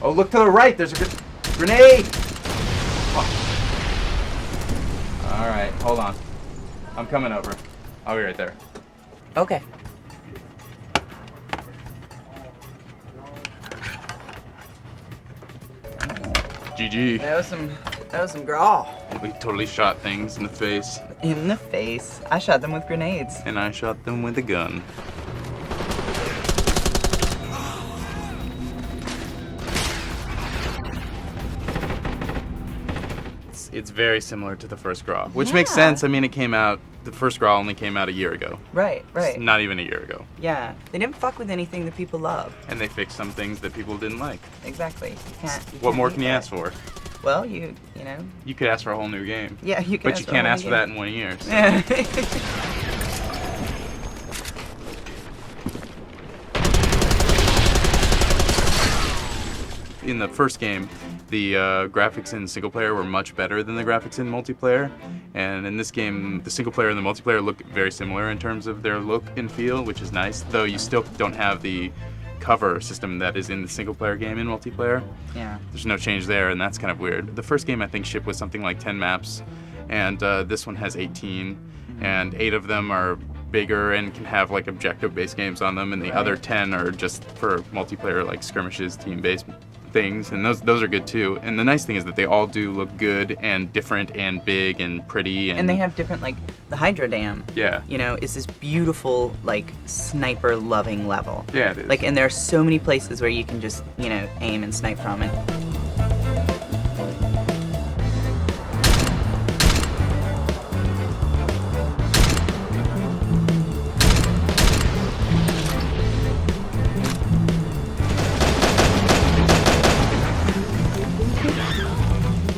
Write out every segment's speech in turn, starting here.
Oh, look to the right. There's a grenade. Oh. All right, hold on. I'm coming over. I'll be right there. Okay. GG. That was some graw. We totally shot things in the face. In the face. I shot them with grenades. And I shot them with a gun. It's very similar to the first Graw, which makes sense. I mean, the first Graw only came out a year ago. Right. It's not even a year ago. Yeah, they didn't fuck with anything that people love. And they fixed some things that people didn't like. Exactly. What more can you ask for? Well, you know. You could ask for a whole new game. Yeah, you could. But you can't ask for that in 1 year. So. Yeah. In the first game, the graphics in single player were much better than the graphics in multiplayer, and in this game, the single player and the multiplayer look very similar in terms of their look and feel, which is nice, though you still don't have the cover system that is in the single player game in multiplayer. Yeah. There's no change there, and that's kind of weird. The first game, I think, shipped with something like 10 maps, and this one has 18, and 8 of them are bigger and can have like objective-based games on them, and the other 10 are just for multiplayer, like skirmishes, team-based things, and those are good too. And the nice thing is that they all do look good and different and big and pretty, and they have different, like the Hydra Dam. Yeah. You know, is this beautiful like sniper loving level. Yeah, it is. Like, and there are so many places where you can just, you know, aim and snipe from it.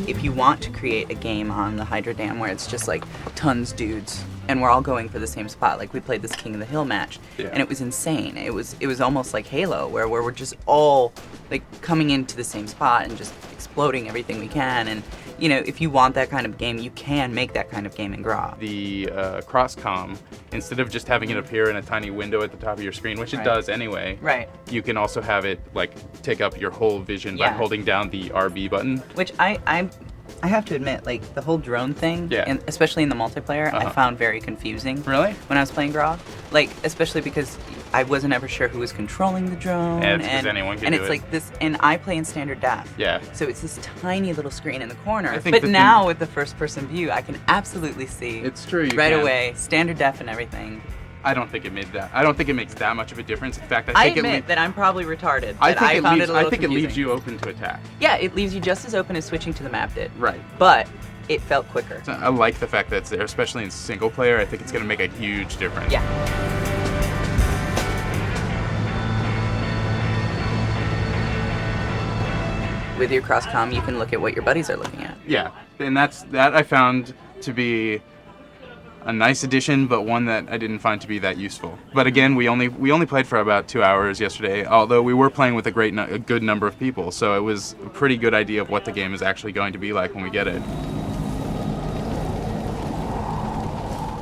If you want to create a game on the Hydra Dam where it's just like tons dudes and we're all going for the same spot, like we played this King of the Hill match, and it was insane. It was almost like Halo, where we're just all like coming into the same spot and just exploding everything we can. And you know, if you want that kind of game, you can make that kind of game in Graw. The cross-comm, instead of just having it appear in a tiny window at the top of your screen, which it does anyway, you can also have it like take up your whole vision by holding down the RB button. Which I have to admit, like the whole drone thing, and especially in the multiplayer, I found very confusing. Really? When I was playing Graw, like especially because I wasn't ever sure who was controlling the drone. And because anyone can do it. And it's like this, and I play in standard def. Yeah. So it's this tiny little screen in the corner. But now with the first-person view, I can absolutely see. It's true. Right away, standard def and everything. I don't think it made that. I don't think it makes that much of a difference. In fact, I admit that I'm probably retarded. I think it it leaves you open to attack. Yeah, it leaves you just as open as switching to the map did. Right. But it felt quicker. So I like the fact that it's there, especially in single player. I think it's going to make a huge difference. Yeah. With your cross-comm, you can look at what your buddies are looking at. Yeah, and that I found to be a nice addition, but one that I didn't find to be that useful. But again, we only played for about 2 hours yesterday, although we were playing with a good number of people, so it was a pretty good idea of what the game is actually going to be like when we get it.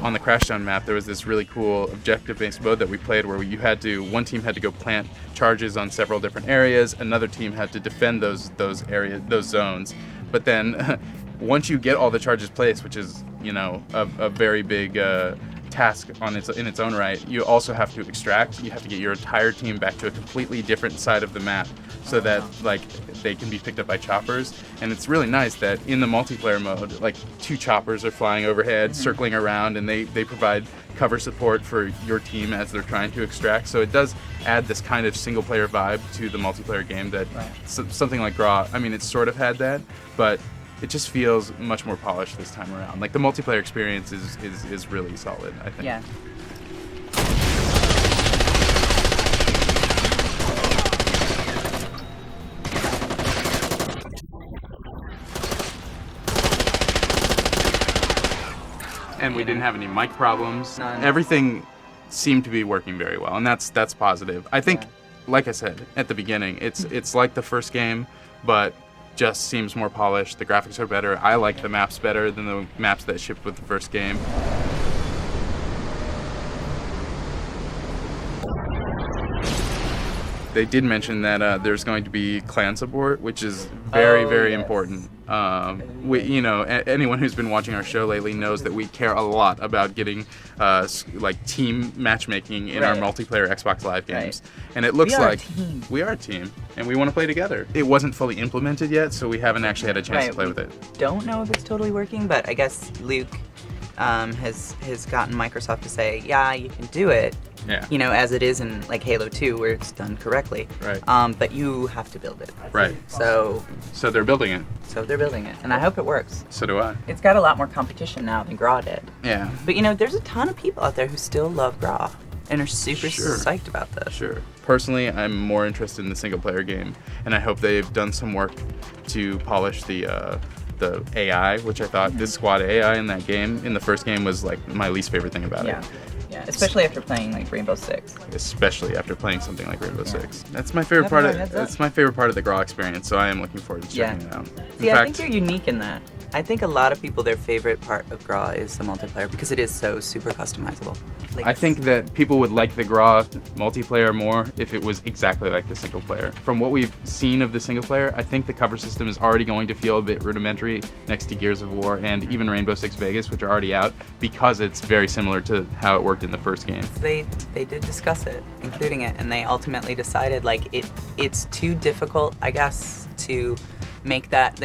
On the Crashdown map, there was this really cool objective-based mode that we played where one team had to go plant charges on several different areas, another team had to defend those zones. But then once you get all the charges placed, which is, a very big task in its own right, you also have to extract. You have to get your entire team back to a completely different side of the map so that they can be picked up by choppers. And it's really nice that in the multiplayer mode, 2 choppers are flying overhead, circling around, and they provide cover support for your team as they're trying to extract. So it does add this kind of single player vibe to the multiplayer game that something like Graw, it sort of had that, but it just feels much more polished this time around. The multiplayer experience is really solid, I think. Yeah. And we didn't have any mic problems. None. Everything seemed to be working very well, and that's positive. I think, like I said at the beginning, it's like the first game, but just seems more polished. The graphics are better. I like the maps better than the maps that shipped with the first game. They did mention that there's going to be clan support, which is very important. Anyone who's been watching our show lately knows that we care a lot about getting team matchmaking in our multiplayer Xbox Live games. And it looks we are a team, and we want to play together. It wasn't fully implemented yet, so we haven't actually had a chance to play with it. Don't know if it's totally working, but I guess Luke has gotten Microsoft to say, yeah, you can do it. Yeah. As it is in Halo 2 where it's done correctly. Right. But you have to build it. Right. So they're building it. And I hope it works. So do I. It's got a lot more competition now than Graw did. Yeah. But there's a ton of people out there who still love Graw and are super psyched about this. Sure. Personally, I'm more interested in the single player game, and I hope they've done some work to polish the AI, which I thought this squad AI in that game, in the first game, was my least favorite thing about it. Yeah, especially after playing Rainbow Six. Especially after playing something like Rainbow Six. That's my favorite part of That's my favorite part of the Graw experience, so I am looking forward to checking it out. See, I think you're unique in that. I think a lot of people, their favorite part of Graw is the multiplayer because it is so super customizable. I think that people would like the Graw multiplayer more if it was exactly like the single player. From what we've seen of the single player, I think the cover system is already going to feel a bit rudimentary next to Gears of War and even Rainbow Six Vegas, which are already out, because it's very similar to how it worked in the first game. They did discuss it, including it, and they ultimately decided it's too difficult, I guess, to make that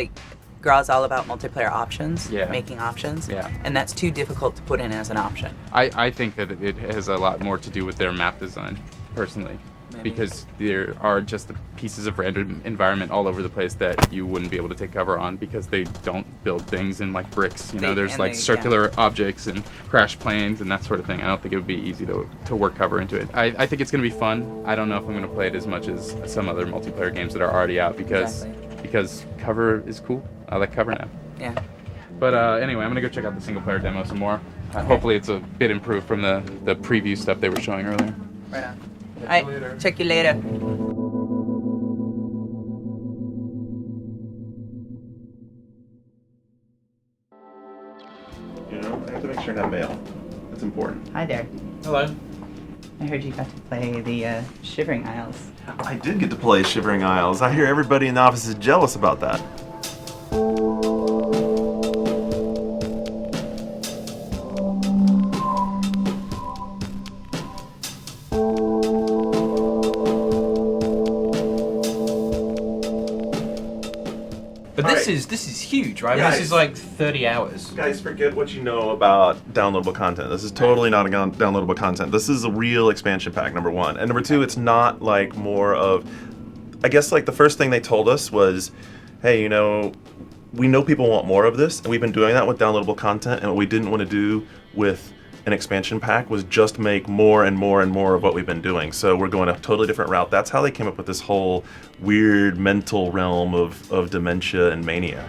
Graw's all about multiplayer options, making options, and that's too difficult to put in as an option. I think that it has a lot more to do with their map design, personally. Maybe. Because there are just the pieces of random environment all over the place that you wouldn't be able to take cover on because they don't build things in bricks. There's circular objects and crash planes and that sort of thing. I don't think it would be easy to work cover into it. I think it's going to be fun. I don't know if I'm going to play it as much as some other multiplayer games that are already out because cover is cool. I like cover now. Yeah. But anyway, I'm going to go check out the single player demo some more. Hopefully it's a bit improved from the preview stuff they were showing earlier. Right on. All right, check you later. I have to make sure I have mail. That's important. Hi there. Hello. I heard you got to play the Shivering Isles. I did get to play Shivering Isles. I hear everybody in the office is jealous about that. But this is huge, right? Yeah, this is like 30 hours. Guys, forget what you know about downloadable content. This is totally not downloadable content. This is a real expansion pack, number one. And number two, it's not more of... I guess the first thing they told us was, hey, we know people want more of this, and we've been doing that with downloadable content, and what we didn't want to do with an expansion pack was just make more and more and more of what we've been doing. So we're going a totally different route. That's how they came up with this whole weird mental realm of dementia and mania.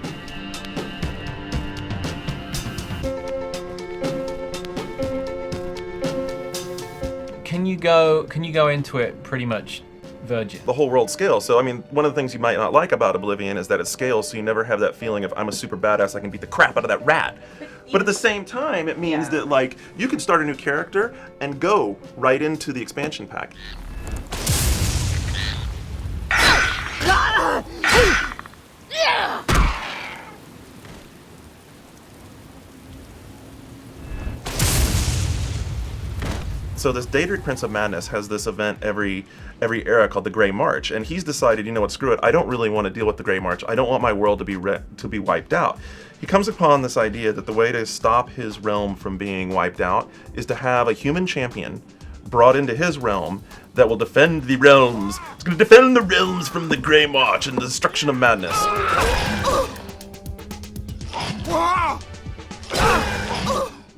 Can you go into it pretty much virgin? The whole world scales. So, I mean, one of the things you might not like about Oblivion is that it scales, so you never have that feeling of, I'm a super badass, I can beat the crap out of that rat. But at the same time, it means that, like, you can start a new character and go right into the expansion pack. So this Daedric Prince of Madness has this event every era called the Grey March, and he's decided, you know what, screw it, I don't really want to deal with the Grey March. I don't want my world to be wiped out. He comes upon this idea that the way to stop his realm from being wiped out is to have a human champion brought into his realm that will defend the realms. It's going to defend the realms from the Grey March and the destruction of madness.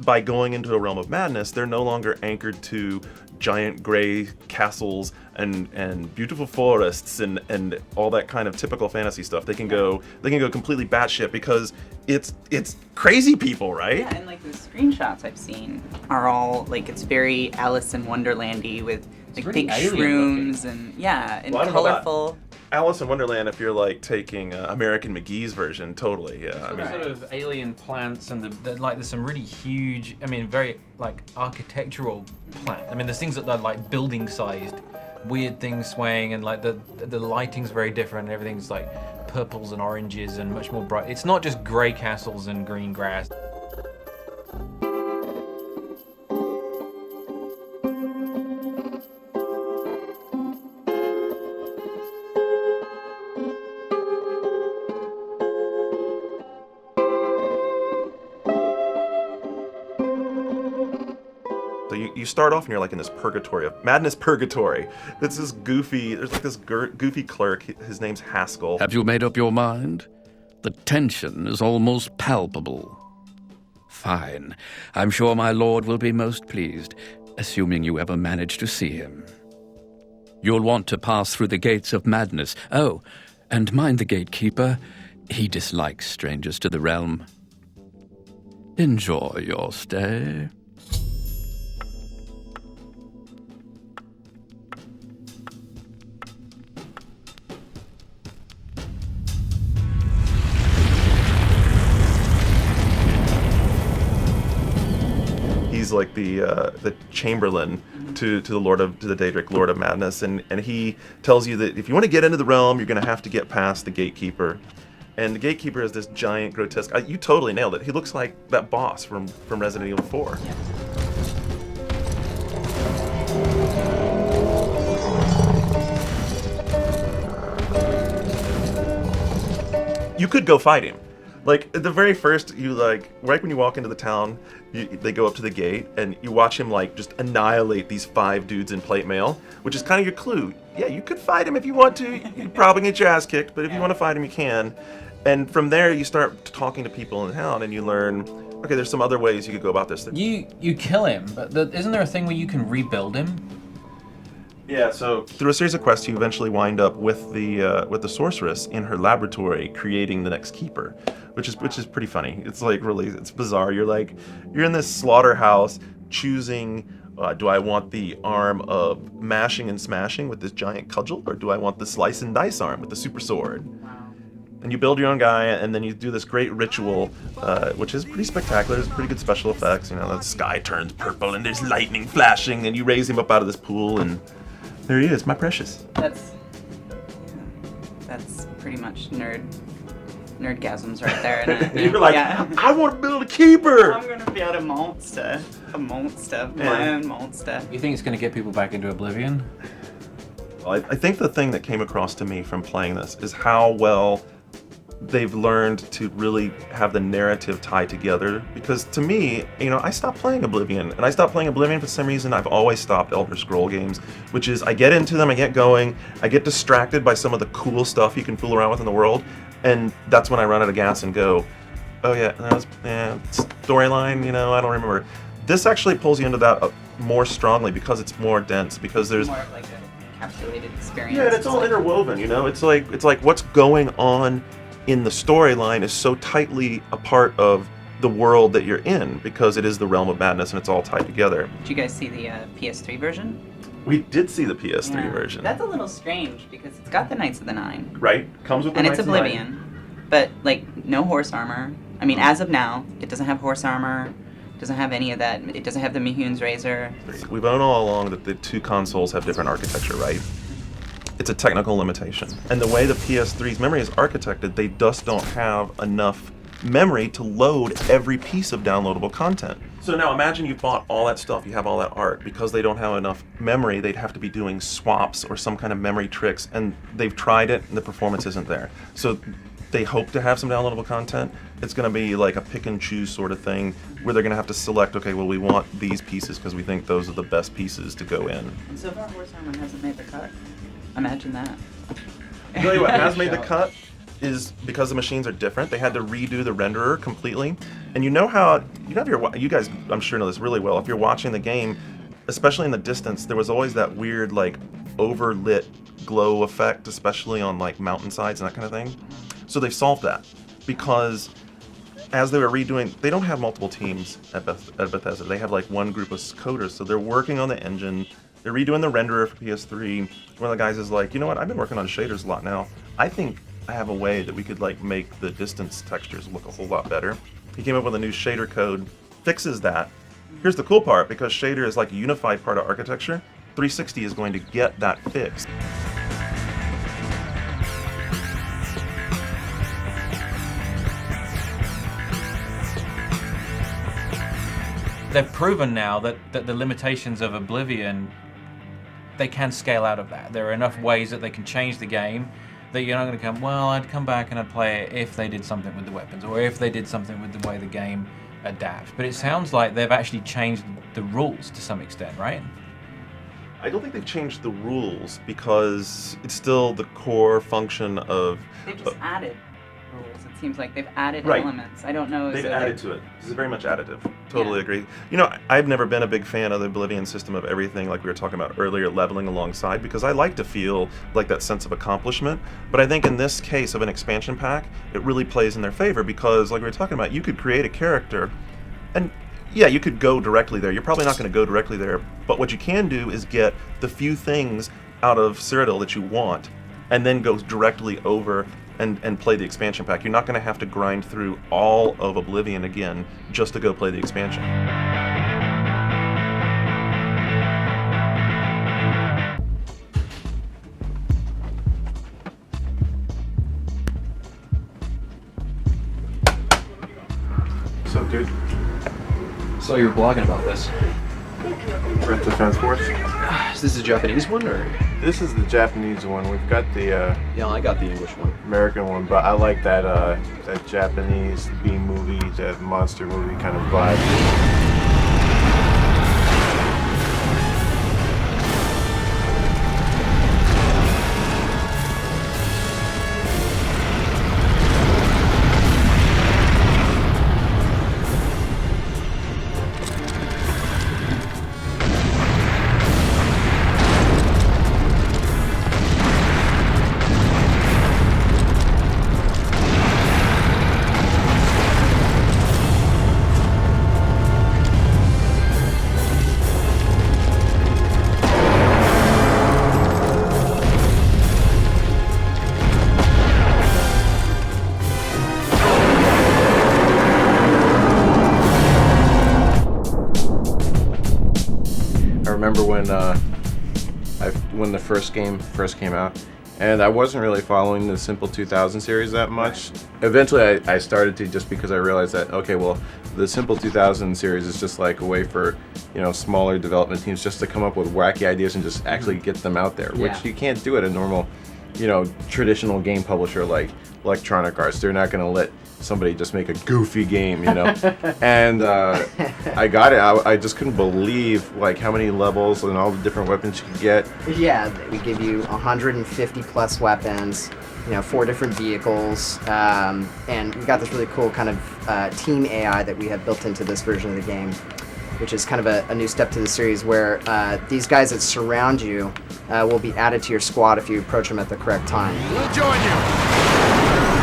By going into a realm of madness, they're no longer anchored to giant gray castles and beautiful forests and all that kind of typical fantasy stuff. They can go completely batshit because it's crazy people, right? Yeah, and like the screenshots I've seen are all like, it's very Alice in Wonderland-y with like really big alien shrooms and and Well, I don't know about colorful. Alice in Wonderland, if you're like taking American McGee's version, totally, yeah. I mean, Sort of alien plants and there's some really huge, I mean, very like architectural plants. I mean, there's things that are like building sized, weird things swaying, and like the lighting's very different. Everything's like purples and oranges and much more bright. It's not just grey castles and green grass. So you start off and you're like in this purgatory of madness purgatory. It's this goofy. There's like this goofy clerk. His name's Haskell. Have you made up your mind? The tension is almost palpable. Fine. I'm sure my lord will be most pleased, assuming you ever manage to see him. You'll want to pass through the gates of madness. Oh, and mind the gatekeeper. He dislikes strangers to the realm. Enjoy your stay. He's like the Chamberlain to the Daedric Lord of Madness, and he tells you that if you want to get into the realm, you're going to have to get past the gatekeeper. And the gatekeeper is this giant, grotesque. You totally nailed it. He looks like that boss from Resident Evil 4. Yeah. You could go fight him. Like, at the very first, right when you walk into the town, they go up to the gate, and you watch him, like, just annihilate these 5 dudes in plate mail, which is kind of your clue. Yeah, you could fight him if you want to. You probably get your ass kicked, but if you want to fight him, you can. And from there, you start talking to people in town, and you learn, okay, there's some other ways you could go about this. You kill him, but isn't there a thing where you can rebuild him? Yeah, so through a series of quests, you eventually wind up with the sorceress in her laboratory creating the next keeper, which is pretty funny. It's like it's bizarre. You're in this slaughterhouse choosing, do I want the arm of mashing and smashing with this giant cudgel, or do I want the slice and dice arm with the super sword? Wow. And you build your own guy, and then you do this great ritual, which is pretty spectacular. There's pretty good special effects. You know, the sky turns purple, and there's lightning flashing, and you raise him up out of this pool, and there he is, my precious. That's pretty much nerdgasms right there. And You're like, I want to build a keeper. I'm gonna build a monster, my own monster. You think it's going to get people back into Oblivion? Well, I think the thing that came across to me from playing this is how well they've learned to really have the narrative tie together. Because to me, I stopped playing Oblivion. And I stopped playing Oblivion for some reason. I've always stopped Elder Scroll games, which is I get into them, I get going, I get distracted by some of the cool stuff you can fool around with in the world, And that's when I run out of gas and go, oh yeah, storyline, I don't remember. This actually pulls you into that more strongly because it's more dense, because there's more of like a encapsulated experience. Yeah, and it's all interwoven, It's like what's going on in the storyline is so tightly a part of the world that you're in, because it is the realm of madness and it's all tied together. Did you guys see the PS3 version? We did see the PS3 version. That's a little strange because it's got the Knights of the Nine. Right? Comes with the and Knights it's of the Oblivion, Nine. but like no horse armor. I mean, as of now, it doesn't have horse armor. Doesn't have any of that. It doesn't have the Mihun's razor. We've known all along that the two consoles have different architecture, right? It's a technical limitation. And the way the PS3's memory is architected, they just don't have enough memory to load every piece of downloadable content. So now imagine you bought all that stuff, you have all that art. Because they don't have enough memory, they'd have to be doing swaps or some kind of memory tricks, and they've tried it and the performance isn't there. So they hope to have some downloadable content. It's going to be like a pick and choose sort of thing where they're going to have to select, okay, well, we want these pieces because we think those are the best pieces to go in. And so far, horse armor hasn't made the cut. Imagine that. I'll tell you what has made the cut is because the machines are different. They had to redo the renderer completely. And you guys, I'm sure know this really well. If you're watching the game, especially in the distance, there was always that weird like overlit glow effect, especially on like mountainsides and that kind of thing. So they've solved that because as they were redoing, they don't have multiple teams at Bethesda. They have like one group of coders. So they're working on the engine. They're redoing the renderer for PS3. One of the guys is like, you know what? I've been working on shaders a lot now. I think I have a way that we could like make the distance textures look a whole lot better. He came up with a new shader code, fixes that. Here's the cool part, because shader is like a unified part of architecture, 360 is going to get that fixed. They've proven now that the limitations of Oblivion, they can scale out of that. There are enough ways that they can change the game that you're not going to come, well, I'd come back and I'd play it if they did something with the weapons, or if they did something with the way the game adapts. But it sounds like they've actually changed the rules to some extent, right? I don't think they've changed the rules because it's still the core function of... They've just added rules. It seems like they've added Right. elements. I don't know. They've added to it. This is very much additive. Totally agree. I've never been a big fan of the Oblivion system of everything, like we were talking about earlier, leveling alongside, because I like to feel like that sense of accomplishment. But I think in this case of an expansion pack, it really plays in their favor because, like we were talking about, you could create a character, and yeah, you could go directly there. You're probably not going to go directly there, but what you can do is get the few things out of Cyrodiil that you want, and then go directly over and play the expansion pack. You're not going to have to grind through all of Oblivion again just to go play the expansion. What's up, dude? So you were blogging about this. Red Defense Force? Is this a Japanese one or? This is the Japanese one. We've got the Yeah, I got the English one. American one, but I like that that Japanese B movie, that monster movie kind of vibe. When the first game came out, and I wasn't really following the Simple 2000 series that much. Eventually I started to, just because I realized that, okay, well, the Simple 2000 series is just like a way for, smaller development teams just to come up with wacky ideas and just actually get them out there, which you can't do at a normal, traditional game publisher like Electronic Arts. They're not going to let somebody just make a goofy game, And I got it. I just couldn't believe like how many levels and all the different weapons you could get. Yeah, we give you 150 plus weapons, 4 different vehicles, and we got this really cool kind of team AI that we have built into this version of the game, which is kind of a new step to the series where these guys that surround you will be added to your squad if you approach them at the correct time. We'll join you.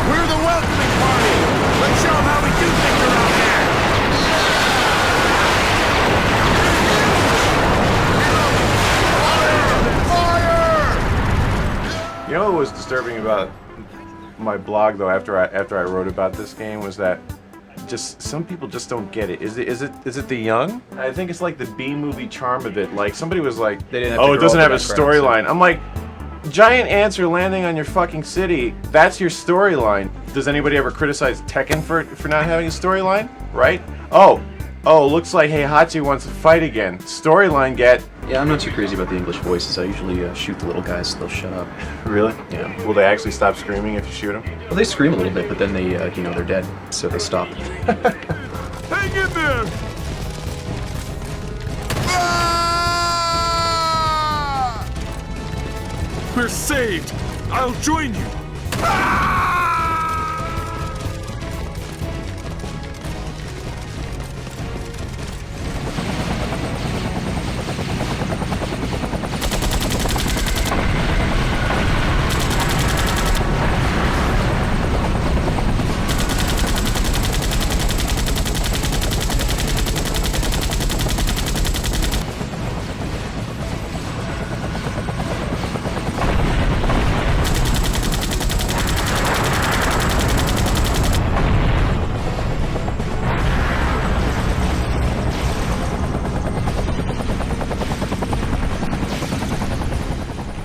We're the welcoming party. Let's show them how we do things around here. Fire! You know what was disturbing about my blog though after I wrote about this game was that just some people just don't get it. Is it the young? I think it's like the B-movie charm of it. Like somebody was like, They didn't have "Oh, to it grow doesn't up have a with that crap, so- storyline." I'm like, giant ants are landing on your fucking city. That's your storyline. Does anybody ever criticize Tekken for not having a storyline? Right? Oh, looks like Heihachi wants to fight again. Storyline get. Yeah, I'm not too crazy about the English voices. I usually shoot the little guys so thell shut up. Really? Yeah. Will they actually stop screaming if you shoot them? Well, they scream a little bit, but then they, they're dead, so they stop. Hang in there! We're saved! I'll join you!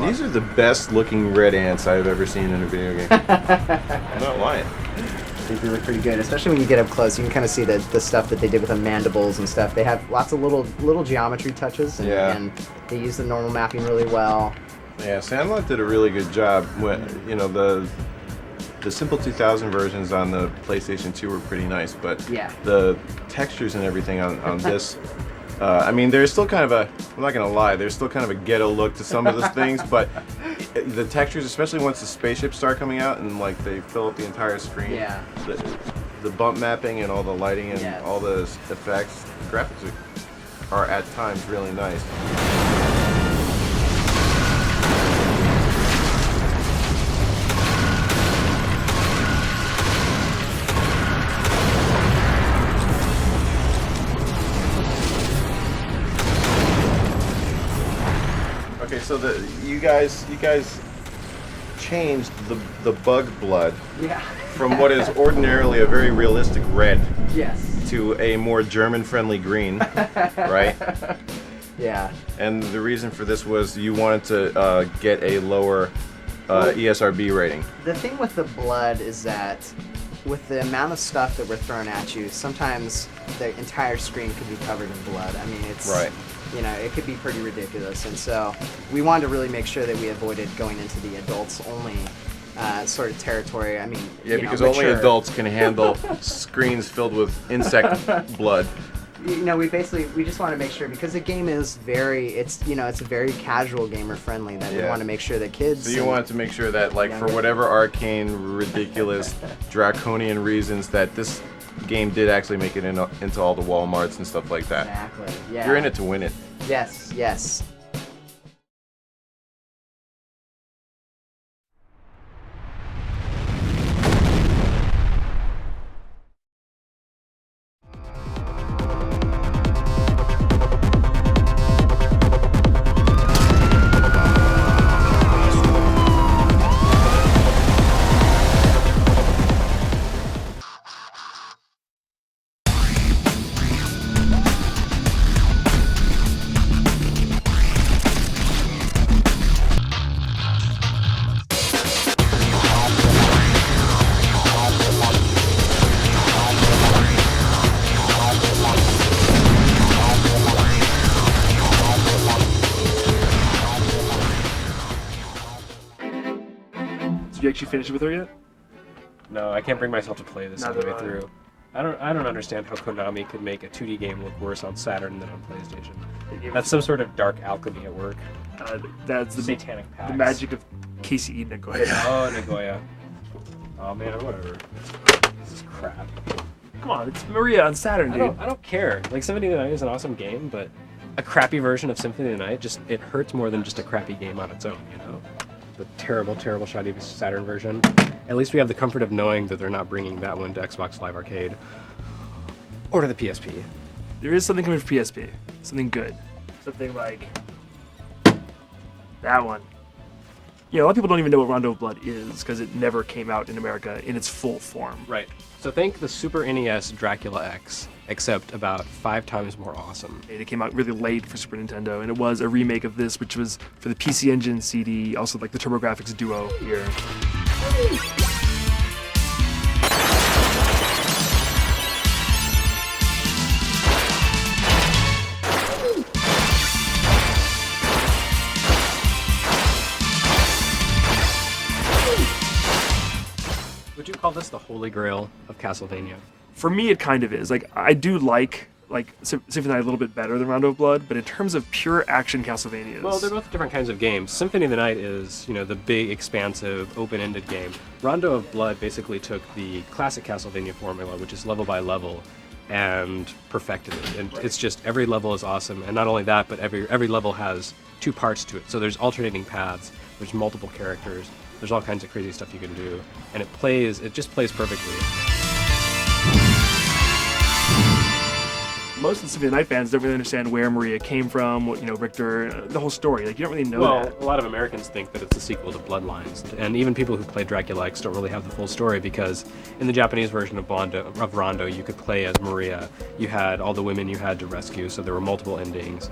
These are the best looking red ants I've ever seen in a video game. I'm not lying. They look pretty good, especially when you get up close. You can kind of see the stuff that they did with the mandibles and stuff. They have lots of little geometry touches, and they use the normal mapping really well. Yeah, Sandlot did a really good job. When the Simple 2000 versions on the PlayStation 2 were pretty nice, but Yeah. the textures and everything on this, I mean, there's still kind of a, I'm not gonna lie, there's still kind of a ghetto look to some of the things, but the textures, especially once the spaceships start coming out and like they fill up the entire screen, Yeah. the bump mapping and all the lighting and Yes. all the effects, graphics are at times really nice. Okay, so you guys changed the bug blood Yeah. from what is ordinarily a very realistic red Yes. to a more German-friendly green, right? Yeah. And the reason for this was you wanted to get a lower ESRB rating. The thing with the blood is that with the amount of stuff that we're throwing at you, sometimes the entire screen could be covered in blood. I mean, it's Right. It could be pretty ridiculous, and so we wanted to really make sure that we avoided going into the adults only sort of territory. I mean, Yeah, because only mature. adults can handle screens filled with insect blood. We just want to make sure, because the game is it's a very casual gamer friendly, that we Yeah. want to make sure that kids. So you wanted to make sure that, like, for whatever arcane, ridiculous, draconian reasons, that this game did actually make it into all the Walmarts and stuff like that. Exactly. Yeah. You're in it to win it. Yes. Yes. Did you actually finish it with her yet? No, I can't bring myself to play this all the Neither way do I. through. I don't understand how Konami could make a 2D game look worse on Saturn than on PlayStation. That's some sort of dark alchemy at work. That's the Satanic pacts. the magic of Casey Nagoya. Oh, Nagoya. Oh man, whatever. This is crap. Come on, it's Maria on Saturn, dude. I don't care. Like, Symphony of the Night is an awesome game, but a crappy version of Symphony of the Night it hurts more than just a crappy game on its own, you know? The terrible, terrible shoddy Saturn version. At least we have the comfort of knowing that they're not bringing that one to Xbox Live Arcade or to the PSP. There is something coming for PSP. Something good. Something like that one. You know, a lot of people don't even know what Rondo of Blood is because it never came out in America in its full form. Right. So think the Super NES Dracula X, except about 5 times more awesome. It came out really late for Super Nintendo, and it was a remake of this, which was for the PC Engine CD, also like the TurboGrafx Duo here. Would you call this the holy grail of Castlevania? For me, it kind of is. Like, I do like Symphony of the Night a little bit better than Rondo of Blood, but in terms of pure action Castlevanias... Well, they're both different kinds of games. Symphony of the Night is, you know, the big, expansive, open-ended game. Rondo of Blood basically took the classic Castlevania formula, which is level by level, and perfected it. And it's just, every level is awesome. And not only that, but every level has 2 parts to it. So there's alternating paths, there's multiple characters, there's all kinds of crazy stuff you can do. And it just plays perfectly. Most of the Symphony of the Night fans don't really understand where Maria came from, what, you know, Richter, the whole story. Like, you don't really know Well, that. a lot of Americans think that it's a sequel to Bloodlines, and even people who play Dracula X don't really have the full story, because in the Japanese version of Rondo, you could play as Maria. You had all the women you had to rescue, so there were multiple endings.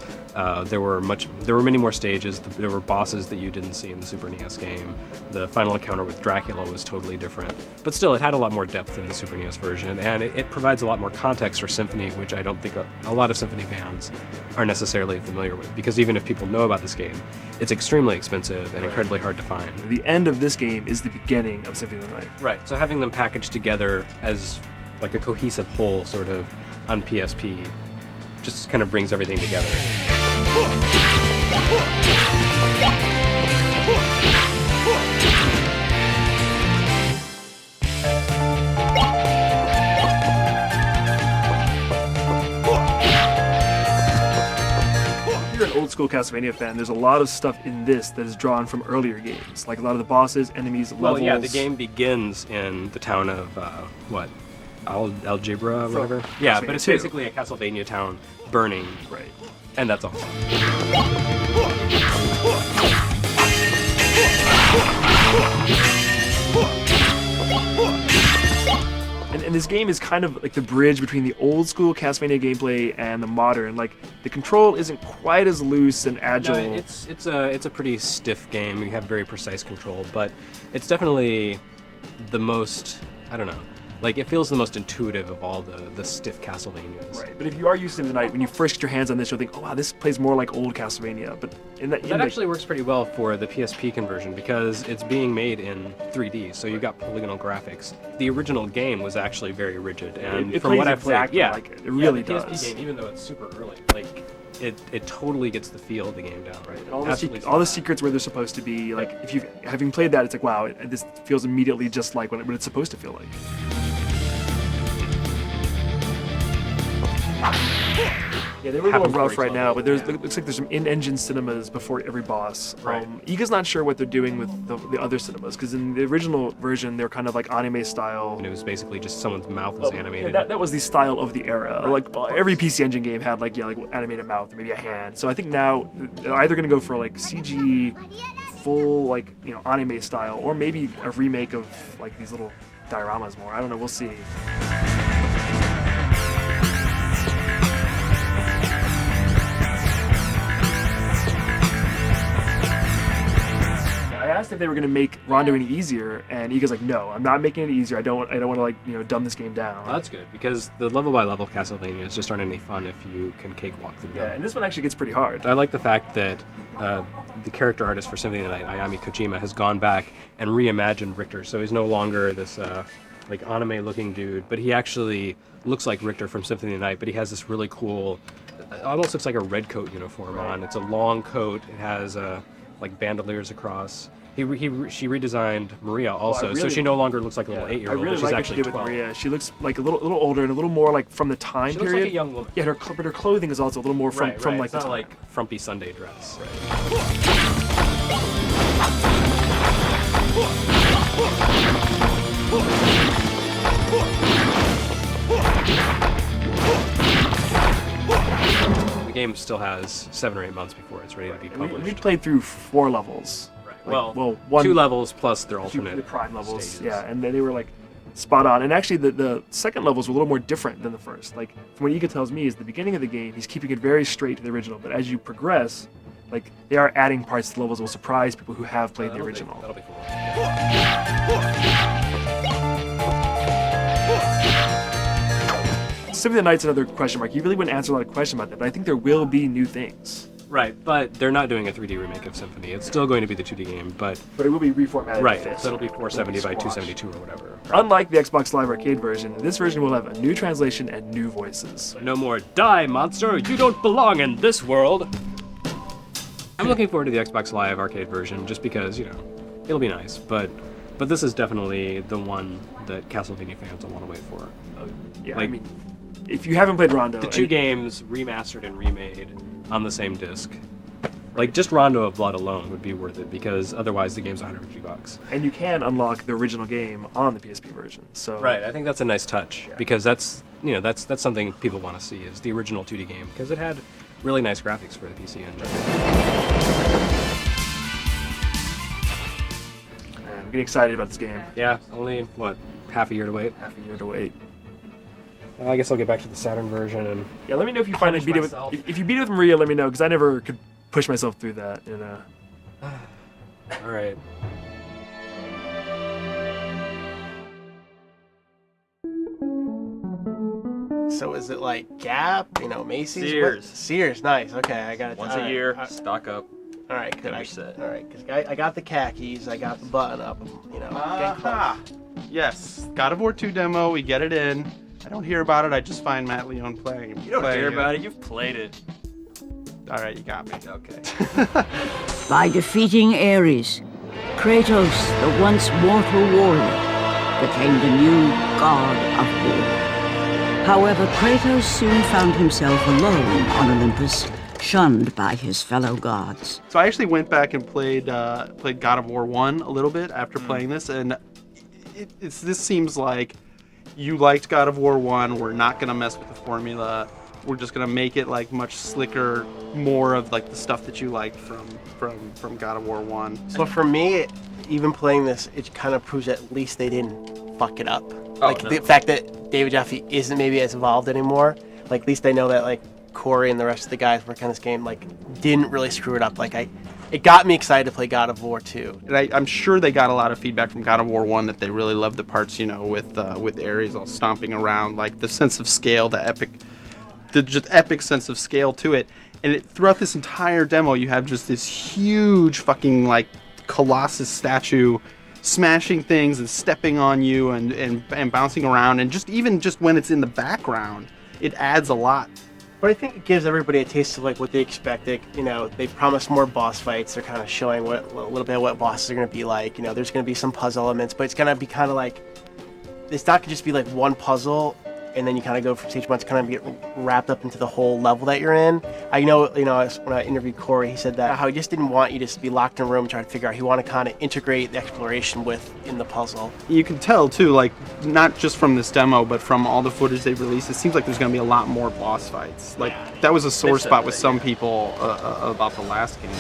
There were many more stages. There were bosses that you didn't see in the Super NES game. The final encounter with Dracula was totally different, but still, it had a lot more depth in the Super NES version, and it provides a lot more context for Symphony, which I don't think a lot of Symphony fans are necessarily familiar with, because even if people know about this game, it's extremely expensive and incredibly hard to find. The end of this game is the beginning of Symphony of the Night. Right, so having them packaged together as like a cohesive whole sort of on PSP just kind of brings everything together. If you're an old school Castlevania fan, there's a lot of stuff in this that is drawn from earlier games, like a lot of the bosses, enemies, levels. Well, yeah, the game begins in the town of Algebra, whatever. Yeah, but it's basically a Castlevania town burning. Right. And that's all. And this game is kind of like the bridge between the old school Castlevania gameplay and the modern. Like, the control isn't quite as loose and agile. No, it's a pretty stiff game. You have very precise control, but it's definitely the most, I don't know, like, it feels the most intuitive of all the stiff Castlevanias. Right, but if you are used to the night, when you first get your hands on this, you'll think, oh wow, this plays more like old Castlevania. But that actually works pretty well for the PSP conversion, because it's being made in 3D, so you've got polygonal graphics. The original game was actually very rigid, and it from what I've exactly played, yeah, like it really the does. PSP game, even though it's super early, like, it totally gets the feel of the game down. Right. All the secrets where they're supposed to be. Like, if you having played that, it's like, wow, this feels immediately just like what it's supposed to feel like. Yeah, they're a little rough right now, but it looks like there's some in-engine cinemas before every boss. Right. Iga's not sure what they're doing with the other cinemas, because in the original version, they're kind of like anime style. And it was basically just someone's mouth was animated. Yeah, that was the style of the era. Like, every PC Engine game had like animated mouth, or maybe a hand. So I think now they're either going to go for like CG, full like anime style, or maybe a remake of like these little dioramas more. I don't know. We'll see. I asked if they were gonna make Rondo any easier, and Iga's like, no, I'm not making it easier. I don't want to like dumb this game down. Well, that's good because the level by level Castlevanias just aren't any fun if you can cakewalk through them. Yeah, and this one actually gets pretty hard. I like the fact that the character artist for Symphony of the Night, Ayami Kojima, has gone back and reimagined Richter, so he's no longer this like anime-looking dude, but he actually looks like Richter from Symphony of the Night, but he has this really cool, almost looks like a red coat uniform on. It's a long coat. It has like bandoliers across. She redesigned Maria also, so she no longer looks like a little 8-year-old. I really she's like what actually she did with 12. Maria. She looks like a little older and a little more like from the time She period. looks like a young woman. Yeah, but her clothing is also a little more from Right. like It's the not time. like frumpy Sunday dress. The game still has 7 or 8 months before it's ready to be published. We played through 4 levels. Well, one, 2 levels plus their alternate the prime levels. stages. Yeah, and they were like spot on. And actually, the second levels were a little more different than the first. Like from what Iga tells me, is the beginning of the game, he's keeping it very straight to the original. But as you progress, like they are adding parts to the levels that will surprise people who have played the original. That'll be cool. Symphony of the Night's another question mark. You really wouldn't answer a lot of questions about that, but I think there will be new things. Right, but they're not doing a 3D remake of Symphony. It's still going to be the 2D game, but it will be reformatted. Right, to fit. so it'll be 470 by 272 or whatever. Unlike the Xbox Live Arcade version, this version will have a new translation and new voices. No more die, monster! You don't belong in this world! I'm looking forward to the Xbox Live Arcade version just because, it'll be nice, but this is definitely the one that Castlevania fans will want to wait for. Yeah, I mean, if you haven't played Rondo... The 2 games remastered and remade on the same disc. Like, just Rondo of Blood alone would be worth it, because otherwise the game's $150. And you can unlock the original game on the PSP version. So Right, I think that's a nice touch, because that's something people want to see, is the original 2D game, because it had really nice graphics for the PC engine. I'm getting excited about this game. Yeah, only, half a year to wait? Half a year to wait. Well, I guess I'll get back to the Saturn version and... Yeah, let me know if you finally beat it with... If you beat it with Maria, let me know, because I never could push myself through that. Alright. So is it like Gap, Macy's? Sears. Sears, nice. Okay, I got it. Once a year, stock up. All right, good. Then you're set. All right, because I got the khakis, I got the button up, getting Aha! close. Yes, God of War 2 demo, we get it in. I don't hear about it, I just find Matt Leone playing. You don't hear about it, you've played it. Alright, you got me. Okay. By defeating Ares, Kratos, the once mortal warrior, became the new god of war. However, Kratos soon found himself alone on Olympus, shunned by his fellow gods. So I actually went back and played God of War 1 a little bit after playing this, and this seems like you liked God of War 1, we're not going to mess with the formula, we're just going to make it like much slicker, more of like the stuff that you liked from God of War 1. So for me, even playing this, it kind of proves at least they didn't fuck it up. The fact that David Jaffe isn't maybe as involved anymore, like at least they know that like Corey and the rest of the guys working on this game like didn't really screw it up. It got me excited to play God of War 2. And I'm sure they got a lot of feedback from God of War 1 that they really loved the parts, with Ares all stomping around, like the sense of scale, the just epic sense of scale to it. And throughout this entire demo, you have just this huge fucking like Colossus statue smashing things and stepping on you and bouncing around, and just when it's in the background, it adds a lot. But I think it gives everybody a taste of like what they expected. They promised more boss fights. They're kind of showing a little bit of what bosses are going to be like. There's going to be some puzzle elements, but it's going to be kind of like, it's not going to just be like one puzzle and then you kind of go from stage one to kind of get wrapped up into the whole level that you're in. I know, when I interviewed Corey, he said that how he just didn't want you just to be locked in a room and try to figure out. He wanted to kind of integrate the exploration in the puzzle. You can tell too, like not just from this demo, but from all the footage they've released, it seems like there's going to be a lot more boss fights. Like that was a sore spot with some people about the last game.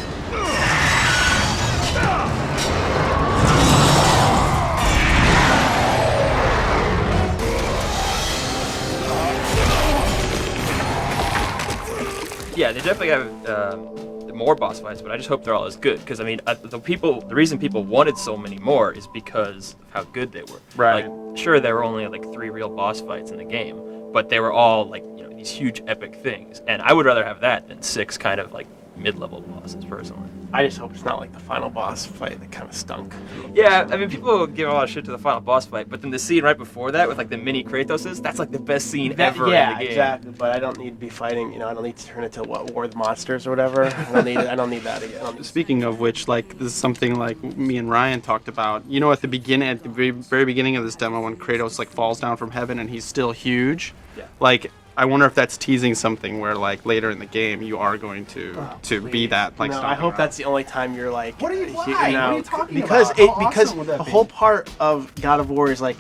Yeah, they definitely have the more boss fights, but I just hope they're all as good. Because I mean, the reason people wanted so many more is because of how good they were. Right. Like, sure, there were only like 3 real boss fights in the game, but they were all like these huge epic things, and I would rather have that than 6 kind of like mid-level bosses personally. I just hope it's not like the final boss fight that kind of stunk. Yeah, I mean, people give a lot of shit to the final boss fight, but then the scene right before that with like the mini Kratoses, that's like the best scene ever in the game. Exactly. But I don't need to be fighting. I don't need to turn into War of the Monsters or whatever. I don't need that again. Speaking of which, like, this is something like me and Ryan talked about. At the beginning, at the very beginning of this demo, when Kratos like falls down from heaven and he's still huge. Yeah. Like, I wonder if that's teasing something where, like, later in the game you are going to be that. Like, no, I hope that's the only time you're like. What are you? Why? What are you talking because about? Because the whole part of God of War is like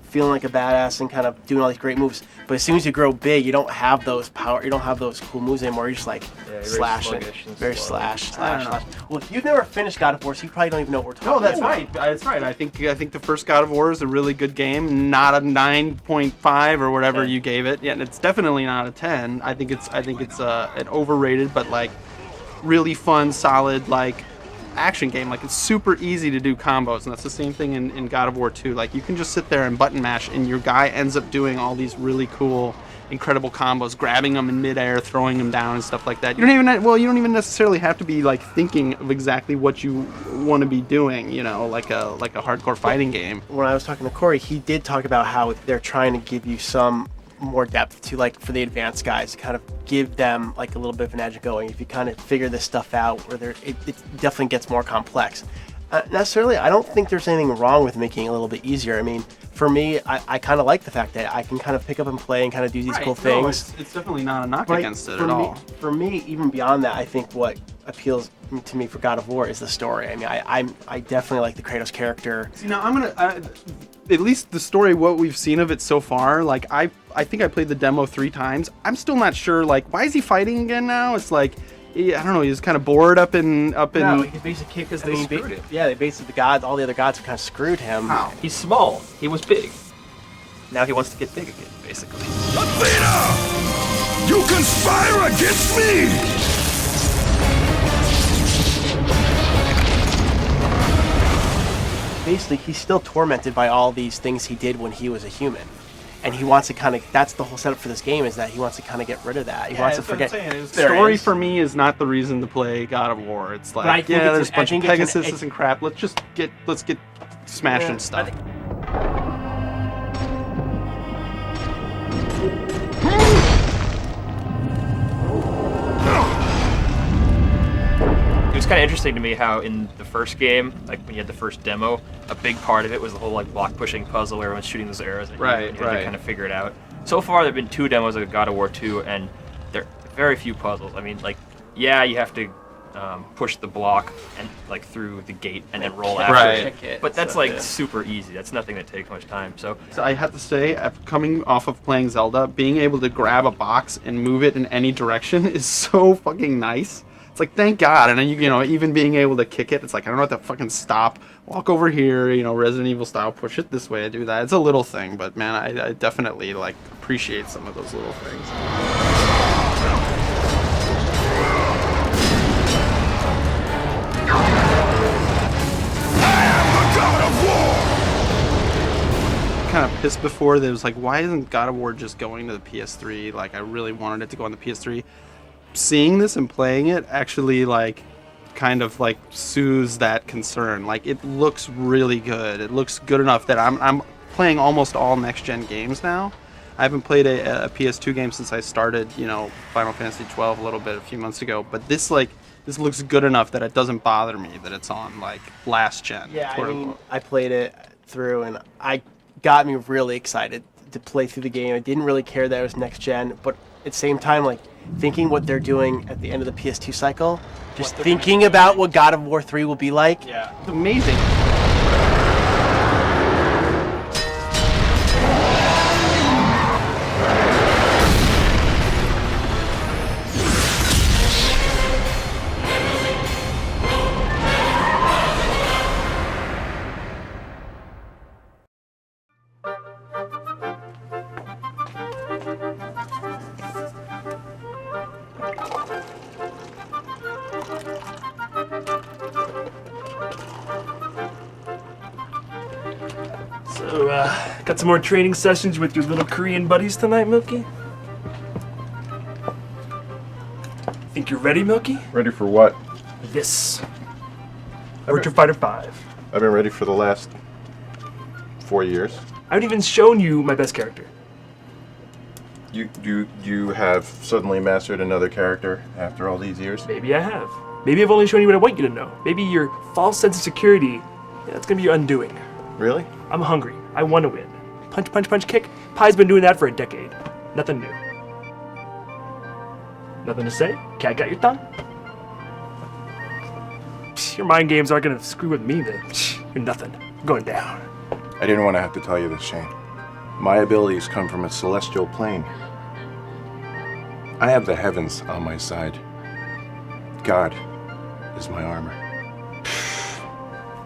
feeling like a badass and kind of doing all these great moves. But as soon as you grow big, you don't have those cool moves anymore. You're just like slashing, very slash. Well, if you've never finished God of War, so you probably don't even know what we're talking about. No, that's right. That's right. I think the first God of War is a really good game. Not a 9.5 or whatever you gave it. Yeah, and it's definitely not a 10. I think it's an overrated but like really fun, solid like action game. Like, it's super easy to do combos, and that's the same thing in God of War 2. Like, you can just sit there and button mash, and your guy ends up doing all these really cool, incredible combos, grabbing them in midair, throwing them down, and stuff like that. You don't even necessarily have to be like thinking of exactly what you want to be doing. Like a hardcore fighting game. When I was talking to Corey, he did talk about how they're trying to give you some more depth to, like, for the advanced guys, kind of give them like a little bit of an edge going. If you kind of figure this stuff out, where it definitely gets more complex. Necessarily, I don't think there's anything wrong with making it a little bit easier. I mean, for me, I kind of like the fact that I can kind of pick up and play and kind of do these cool things. It's definitely not a knock against it at all. For me, even beyond that, I think what appeals to me for God of War is the story. I mean, I definitely like the Kratos character. See, now at least the story, what we've seen of it so far, like, I think I played the demo 3 times. I'm still not sure, like, why is he fighting again now? It's like, I don't know, he's kind of bored up in. No, he basically because they screwed him. Yeah, they basically all the other gods have kind of screwed him. How? He's small. He was big. Now he wants to get big again, basically. Athena! You conspire against me! Basically, he's still tormented by all these things he did when he was a human. And he wants to kind of, that's the whole setup for this game, is that he wants to kind of get rid of that. He wants to forget. The story for me is not the reason to play God of War. It's like, there's a bunch of Pegasus and crap. Let's get smashing stuff. It was kind of interesting to me how in the first game, like when you had the first demo, a big part of it was the whole like block pushing puzzle where everyone's shooting those arrows at you and you had to kind of figure it out. So far, there have been 2 demos of God of War 2, and there are very few puzzles. I mean, like, yeah, you have to push the block and like through the gate and then roll after it. But that's like super easy. That's nothing that takes much time. So I have to say, coming off of playing Zelda, being able to grab a box and move it in any direction is so fucking nice. It's like, thank God. And then even being able to kick it, it's like, I don't know what to fucking stop, walk over here, Resident Evil style, push it this way, do that. It's a little thing, but man, I definitely like appreciate some of those little things. Kind of pissed before that it was like, why isn't God of War just going to the PS3? Like, I really wanted it to go on the PS3. Seeing this and playing it actually like kind of like soothes that concern. Like, it looks really good. It looks good enough that I'm playing almost all next gen games now. I haven't played a PS2 game since I started, Final Fantasy 12 a little bit a few months ago. But this looks good enough that it doesn't bother me that it's on like last gen. Yeah, I mean, I played it through and I got me really excited to play through the game. I didn't really care that it was next gen, but at the same time, like, thinking what they're doing at the end of the PS2 cycle, just thinking about what God of War 3 will be like. Yeah, it's amazing. got some more training sessions with your little Korean buddies tonight, Milky? Think you're ready, Milky? Ready for what? This. Virtua Fighter 5. I've been ready for the last 4 years. I haven't even shown you my best character. You have suddenly mastered another character after all these years? Maybe I have. Maybe I've only shown you what I want you to know. Maybe your false sense of security, that's gonna be your undoing. Really? I'm hungry. I want to win. Punch, punch, punch, kick. Pie's been doing that for a decade. Nothing new. Nothing to say? Cat got your tongue? Psh, your mind games aren't gonna screw with me, man. Psh, you're nothing. I'm going down. I didn't want to have to tell you this, Shane. My abilities come from a celestial plane. I have the heavens on my side. God is my armor.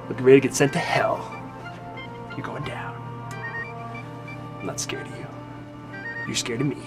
Looking ready to get sent to hell. You're going down. I'm not scared of you. You're scared of me.